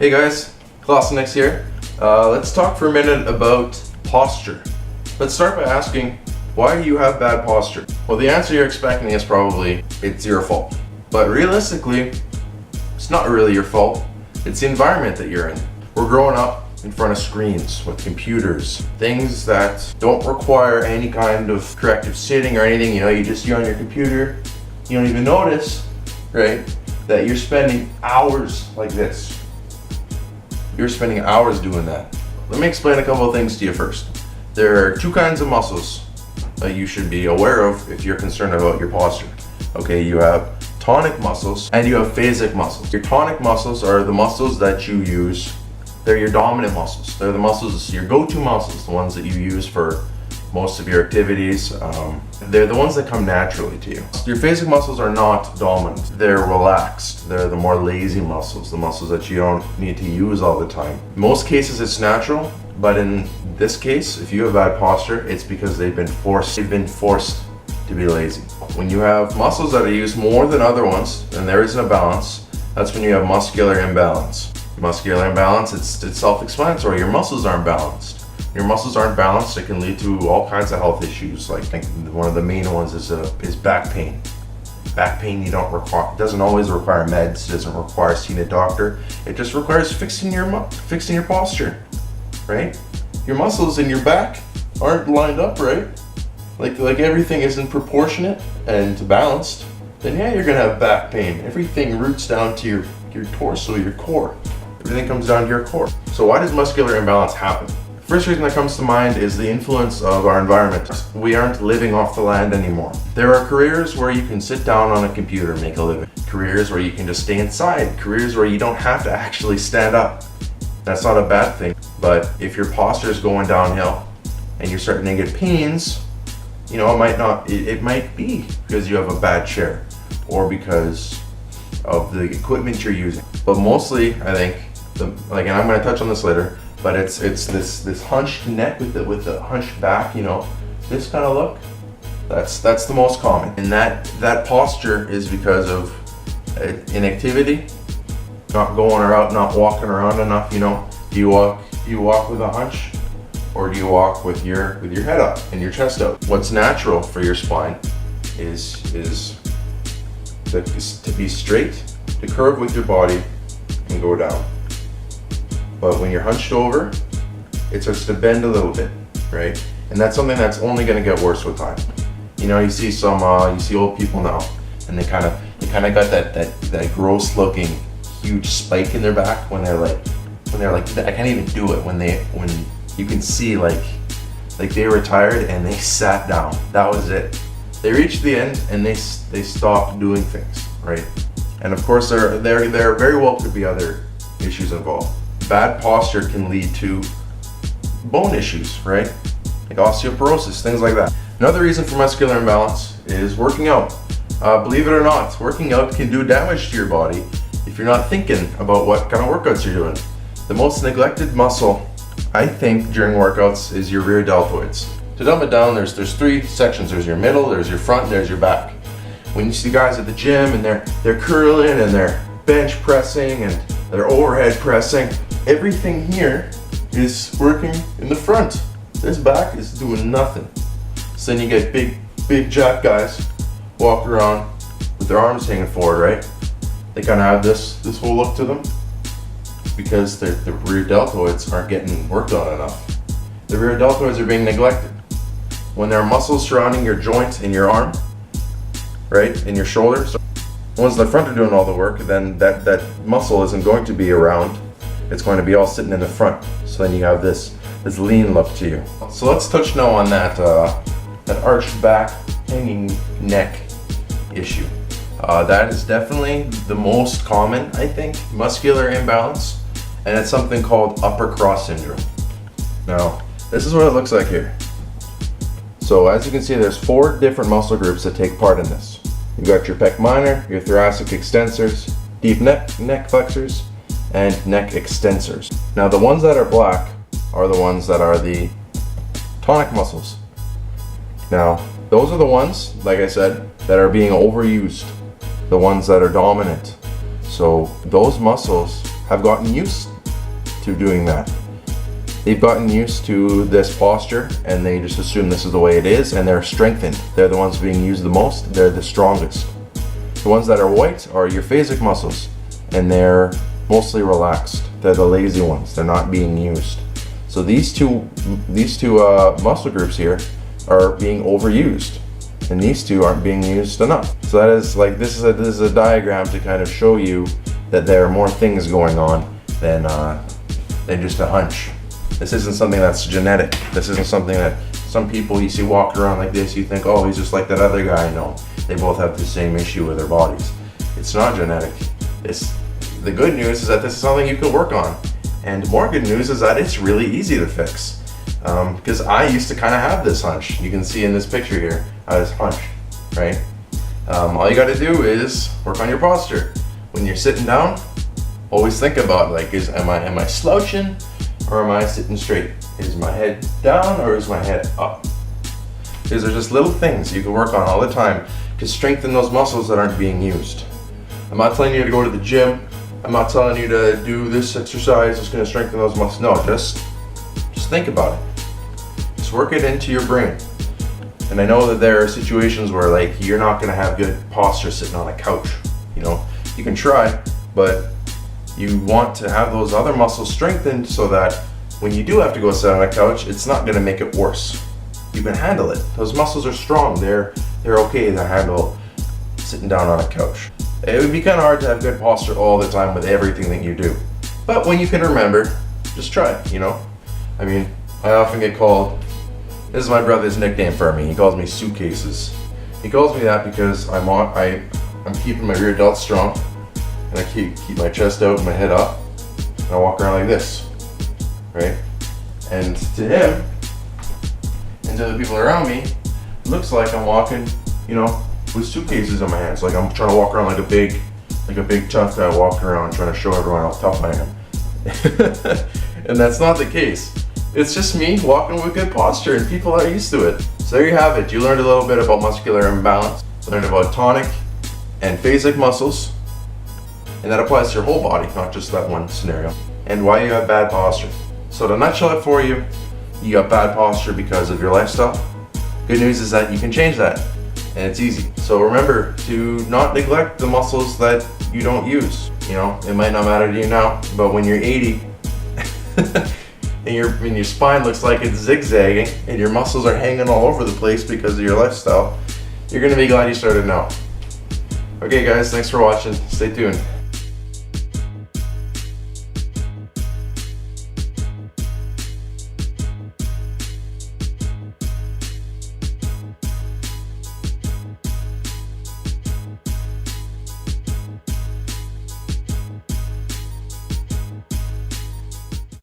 Hey guys, Clausenix here. Let's talk for a minute about posture. Let's start by asking, why do you have bad posture? Well, the answer you're expecting is probably, it's your fault. But realistically, it's not really your fault. It's the environment that you're in. We're growing up in front of screens with computers, things that don't require any kind of corrective sitting or anything. You just you're on your computer, you don't even notice, right, that you're spending hours like this. You're spending hours doing that. Let me explain a couple of things to you first. There are two kinds of muscles that you should be aware of if you're concerned about your posture. Okay, you have tonic muscles and you have phasic muscles. Your tonic muscles are the muscles that you use. They're your dominant muscles. They're the muscles, your go-to muscles, the ones that you use for most of your activities. They're the ones that come naturally to you. Your phasic muscles are not dominant. They're relaxed. They're the more lazy muscles, the muscles that you don't need to use all the time. In most cases it's natural, but in this case, if you have bad posture, it's because they've been forced to be lazy. When you have muscles that are used more than other ones, and there isn't a balance, that's when you have muscular imbalance. Muscular imbalance, it's self-explanatory. Your muscles aren't balanced. Your muscles aren't balanced, it can lead to all kinds of health issues. Like, I think one of the main ones is back pain. Back pain doesn't always require meds, it doesn't require seeing a doctor. It just requires fixing your posture, right? Your muscles in your back aren't lined up right. Like everything isn't proportionate and balanced. Then yeah, you're gonna have back pain. Everything roots down to your torso, your core. Everything comes down to your core. So why does muscular imbalance happen? First reason that comes to mind is the influence of our environment. We aren't living off the land anymore. There are careers where you can sit down on a computer and make a living. Careers where you can just stay inside. Careers where you don't have to actually stand up. That's not a bad thing. But if your posture is going downhill and you're starting to get pains, it might be because you have a bad chair or because of the equipment you're using. But mostly, I think, and I'm going to touch on this later, but it's this hunched neck with the hunched back, this kind of look. That's the most common. And that posture is because of inactivity, not going out, not walking around enough. Do you walk with a hunch, or do you walk with your head up and your chest out? What's natural for your spine is to be straight, to curve with your body and go down. But when you're hunched over, it starts to bend a little bit, right? And that's something that's only going to get worse with time. You see you see old people now, and they kind of got that gross looking huge spike in their back when they're like I can't even do it when you can see like they retired and they sat down. That was it. They reached the end and they stopped doing things, right? And of course there very well could be other issues involved. Bad posture can lead to bone issues, right? Like osteoporosis, things like that. Another reason for muscular imbalance is working out. Believe it or not, working out can do damage to your body if you're not thinking about what kind of workouts you're doing. The most neglected muscle, I think, during workouts is your rear deltoids. To dumb it down, there's three sections. There's your middle, there's your front, and there's your back. When you see guys at the gym and they're curling and they're bench pressing and they're overhead pressing, everything here is working in the front. This back is doing nothing. So then you get big jack guys walk around with their arms hanging forward, right? They kind of have this whole look to them because the rear deltoids aren't getting worked on enough. The rear deltoids are being neglected. When there are muscles surrounding your joint in your arm, right, in your shoulder, so once the front are doing all the work, then that muscle isn't going to be around. It's going to be all sitting in the front. So then you have this lean look to you. So let's touch now on that arched back, hanging neck issue. That is definitely the most common, I think, muscular imbalance, and it's something called upper cross syndrome. Now, this is what it looks like here. So as you can see, there's 4 different muscle groups that take part in this. You've got your pec minor, your thoracic extensors, deep neck flexors, and neck extensors. Now the ones that are black are the ones that are the tonic muscles. Now those are the ones, like I said, that are being overused, the ones that are dominant. So those muscles have gotten used to doing that. They've gotten used to this posture and they just assume this is the way it is, and they're strengthened. They're the ones being used the most, they're the strongest. The ones that are white are your phasic muscles, and they're mostly relaxed. They're the lazy ones, they're not being used. So these two muscle groups here are being overused, and these two aren't being used enough. So that is like, this is a diagram to kind of show you that there are more things going on than just a hunch. This isn't something that's genetic. This isn't something that some people you see walk around like this, you think, oh, he's just like that other guy. No, they both have the same issue with their bodies. It's not genetic. The good news is that this is something you can work on. And more good news is that it's really easy to fix. Because I used to kind of have this hunch. You can see in this picture here, I was hunched, right? All you gotta do is work on your posture. When you're sitting down, always think about like, am I slouching or am I sitting straight? Is my head down or is my head up? These are just little things you can work on all the time to strengthen those muscles that aren't being used. I'm not telling you to go to the gym. I'm not telling you to do this exercise that's going to strengthen those muscles. No, just think about it. Just work it into your brain. And I know that there are situations where like you're not going to have good posture sitting on a couch. You know, you can try, but you want to have those other muscles strengthened so that when you do have to go sit on a couch, it's not going to make it worse. You can handle it. Those muscles are strong. They're okay to handle sitting down on a couch. It would be kind of hard to have good posture all the time with everything that you do. But when you can remember, just try it, you know? I mean, I often get called, this is my brother's nickname for me, he calls me suitcases. He calls me that because I'm keeping my rear delt strong, and I keep my chest out and my head up, and I walk around like this, right? And to him, and to the people around me, it looks like I'm walking, you know, with suitcases in my hands. Like I'm trying to walk around like a big tough guy walking around trying to show everyone how tough I am. And that's not the case. It's just me walking with good posture, and people are used to it. So there you have it. You learned a little bit about muscular imbalance, learned about tonic and phasic muscles, and that applies to your whole body, not just that one scenario, and why you have bad posture. So to nutshell it for you, you got bad posture because of your lifestyle. Good news is that you can change that, and it's easy. So remember to not neglect the muscles that you don't use. You know, it might not matter to you now, but when you're 80 and your spine looks like it's zigzagging and your muscles are hanging all over the place because of your lifestyle, you're gonna be glad you started now. Okay guys, thanks for watching. Stay tuned.